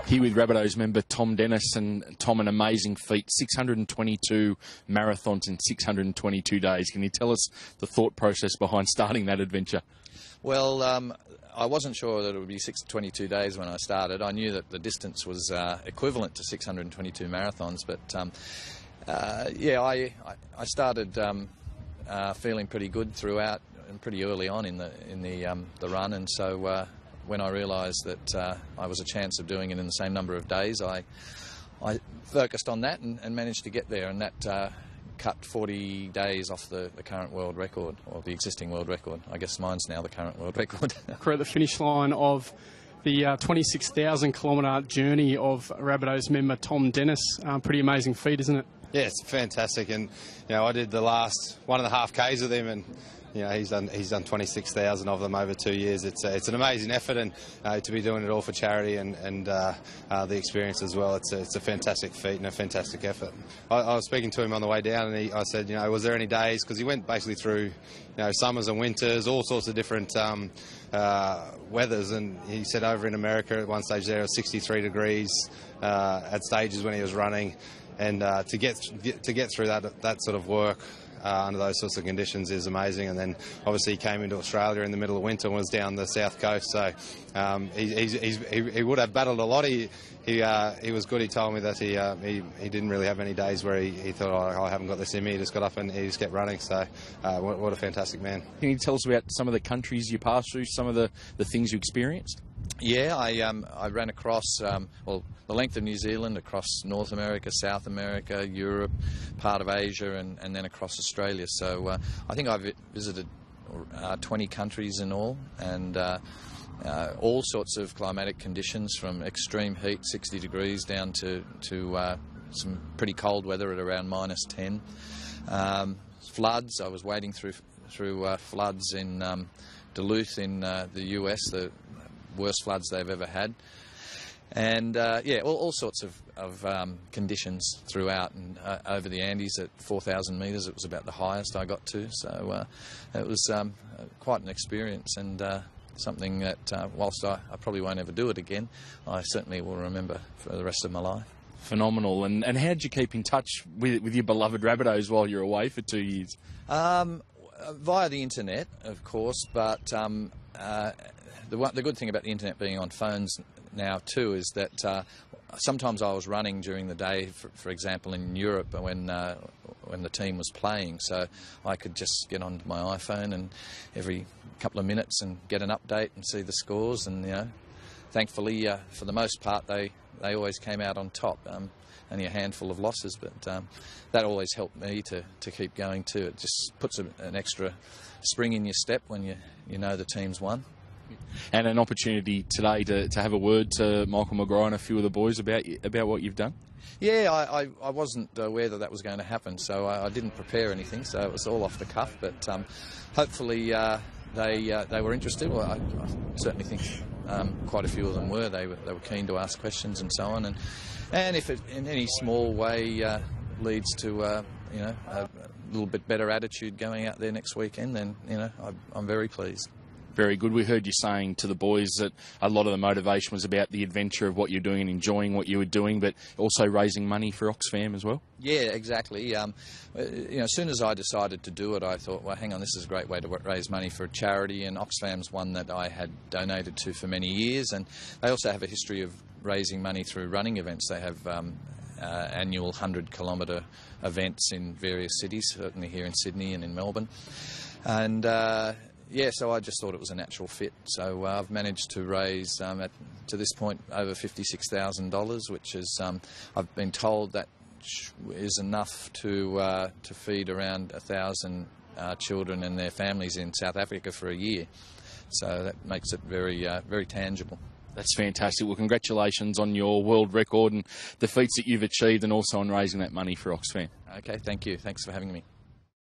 Here with Rabbitohs member Tom Denniss, and Tom, an amazing feat, 622 marathons in 622 days. Can you tell us the thought process behind starting that adventure? Well, I wasn't sure that it would be 622 days when I started. I knew that the distance was equivalent to 622 marathons, but yeah, I started feeling pretty good throughout and pretty early on in the run, and so when I realised that I was a chance of doing it in the same number of days, I focused on that and managed to get there, and that cut 40 days off the current world record, or the existing world record. I guess mine's now the current world record. We're at the finish line of the 26,000 kilometre journey of Rabbitohs member Tom Denniss. Pretty amazing feat, isn't it? Yeah, it's fantastic, and I did the last 1.5 Ks with him, and he's done 26,000 of them over 2 years. It's an amazing effort, and to be doing it all for charity and the experience as well. It's a fantastic feat and a fantastic effort. I was speaking to him on the way down, and I said, was there any days, because he went basically through summers and winters, all sorts of different weathers, and he said over in America at one stage there was 63 degrees at stages when he was running, and to get through that sort of work under those sorts of conditions is amazing. And then obviously he came into Australia in the middle of winter and was down the south coast, so he would have battled a lot. He was good. He told me that he didn't really have any days where he thought, oh, I haven't got this in me. He just got up and he just kept running. So what a fantastic man. Can you tell us about some of the countries you passed through, some of the things you experienced? Yeah, I ran across the length of New Zealand, across North America, South America, Europe, part of Asia, and then across Australia. So I think I've visited 20 countries in all, and all sorts of climatic conditions, from extreme heat, 60 degrees, down to some pretty cold weather at around -10. Floods. I was wading through floods in Duluth in the US, the worst floods they've ever had, and yeah, all sorts of conditions throughout, and over the Andes at 4,000 metres, it was about the highest I got to, so it was quite an experience, and something that whilst I probably won't ever do it again, I certainly will remember for the rest of my life. Phenomenal. And how did you keep in touch with your beloved Rabbitohs while you're away for 2 years? Via the internet, of course, but the good thing about the internet being on phones now too is that sometimes I was running during the day, for example in Europe when the team was playing, so I could just get onto my iPhone and every couple of minutes and get an update and see the scores, and thankfully for the most part they always came out on top. Only a handful of losses, but that always helped me to keep going too. It just puts an extra spring in your step when you know the team's won. And an opportunity today to have a word to Michael McGraw and a few of the boys about what you've done? Yeah, I wasn't aware that was going to happen, so I didn't prepare anything, so it was all off the cuff, but hopefully they were interested. Well, I certainly think quite a few of them were. They were keen to ask questions and so on, and if it in any small way leads to a little bit better attitude going out there next weekend, then I'm very pleased. Very good. We heard you saying to the boys that a lot of the motivation was about the adventure of what you're doing and enjoying what you were doing, but also raising money for Oxfam as well? Yeah, exactly. As soon as I decided to do it, I thought, well, hang on, this is a great way to raise money for a charity, and Oxfam's one that I had donated to for many years, and they also have a history of raising money through running events. They have annual 100-kilometre events in various cities, certainly here in Sydney and in Melbourne, and yeah, so I just thought it was a natural fit. So I've managed to raise, to this point, over $56,000, which is, I've been told that is enough to feed around 1,000 children and their families in South Africa for a year. So that makes it very tangible. That's fantastic. Well, congratulations on your world record and the feats that you've achieved, and also on raising that money for Oxfam. Okay, thank you. Thanks for having me.